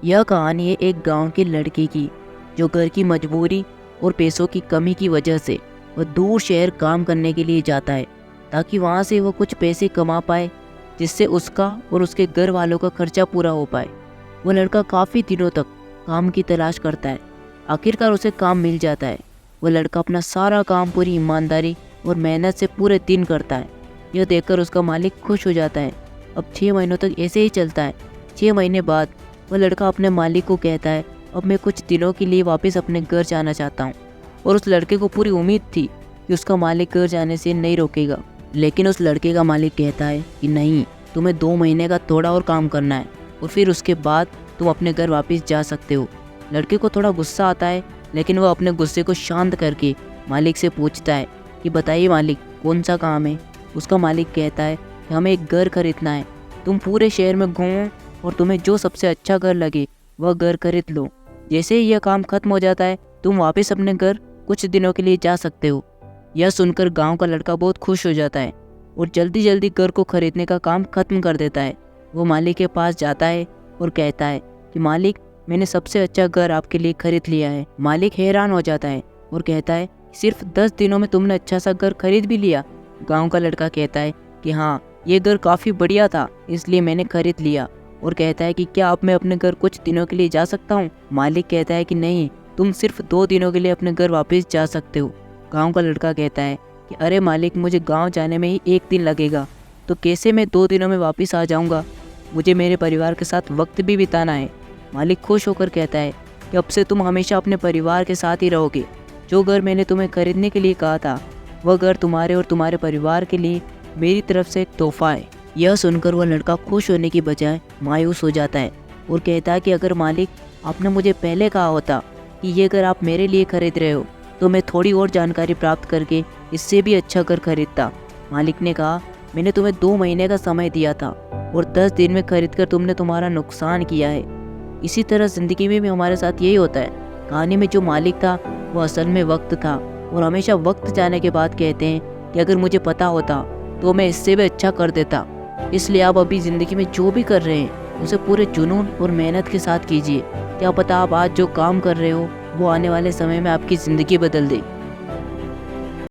यह कहानी है एक गांव के लड़के की जो घर की मजबूरी और पैसों की कमी की वजह से वह दूर शहर काम करने के लिए जाता है ताकि वहां से वह कुछ पैसे कमा पाए जिससे उसका और उसके घर वालों का खर्चा पूरा हो पाए। वह लड़का काफ़ी दिनों तक काम की तलाश करता है। आखिरकार उसे काम मिल जाता है। वह लड़का अपना सारा काम पूरी ईमानदारी और मेहनत से पूरे दिन करता है। यह देखकर उसका मालिक खुश हो जाता है। अब 6 महीनों तक ऐसे ही चलता है। 6 महीने बाद वह लड़का अपने मालिक को कहता है, अब मैं कुछ दिनों के लिए वापस अपने घर जाना चाहता हूँ। और उस लड़के को पूरी उम्मीद थी कि उसका मालिक घर जाने से नहीं रोकेगा, लेकिन उस लड़के का मालिक कहता है कि नहीं, तुम्हें 2 महीने का थोड़ा और काम करना है और फिर उसके बाद तुम अपने घर वापस जा सकते हो। लड़के को थोड़ा गुस्सा आता है, लेकिन वह अपने गुस्से को शांत करके मालिक से पूछता है कि बताइए मालिक, कौन सा काम है। उसका मालिक कहता है कि हमें एक घर खरीदना है। तुम पूरे शहर में घूमो और तुम्हें जो सबसे अच्छा घर लगे वह घर खरीद लो। जैसे ही यह काम खत्म हो जाता है तुम वापस अपने घर कुछ दिनों के लिए जा सकते हो। यह सुनकर गांव का लड़का बहुत खुश हो जाता है और जल्दी जल्दी घर को खरीदने का काम खत्म कर देता है। वो मालिक के पास जाता है और कहता है कि मालिक, मैंने सबसे अच्छा घर आपके लिए खरीद लिया है। मालिक हैरान हो जाता है और कहता है, सिर्फ 10 दिनों में तुमने अच्छा सा घर खरीद भी लिया। गांव का लड़का कहता है कि हाँ, ये घर काफ़ी बढ़िया था इसलिए मैंने खरीद लिया। और कहता है कि क्या अब मैं अपने घर कुछ दिनों के लिए जा सकता हूँ। मालिक कहता है कि नहीं, तुम सिर्फ 2 दिनों के लिए अपने घर वापस जा सकते हो। गांव का लड़का कहता है कि अरे मालिक, मुझे गांव जाने में ही 1 दिन लगेगा, तो कैसे मैं 2 दिनों में वापस आ जाऊंगा। मुझे मेरे परिवार के साथ वक्त भी बिताना है। मालिक खुश होकर कहता है कि अब से तुम हमेशा अपने परिवार के साथ ही रहोगे। जो घर मैंने तुम्हें खरीदने के लिए कहा था वह घर तुम्हारे और तुम्हारे परिवार के लिए मेरी तरफ से एक तोहफा है। यह सुनकर वह लड़का खुश होने की बजाय मायूस हो जाता है और कहता है कि अगर मालिक, आपने मुझे पहले कहा होता कि ये घर आप मेरे लिए खरीद रहे हो तो मैं थोड़ी और जानकारी प्राप्त करके इससे भी अच्छा घर खरीदता। मालिक ने कहा, मैंने तुम्हें 2 महीने का समय दिया था और 10 दिन में खरीद कर तुमने तुम्हारा नुकसान किया है। इसी तरह ज़िंदगी में भी हमारे साथ यही होता है। कहानी में जो मालिक था वो असल में वक्त था और हमेशा वक्त जाने के बाद कहते हैं कि अगर मुझे पता होता तो मैं इससे भी अच्छा कर देता। इसलिए आप अभी ज़िंदगी में जो भी कर रहे हैं उसे पूरे जुनून और मेहनत के साथ कीजिए। क्या पता आप आज जो काम कर रहे हो वो आने वाले समय में आपकी ज़िंदगी बदल दे।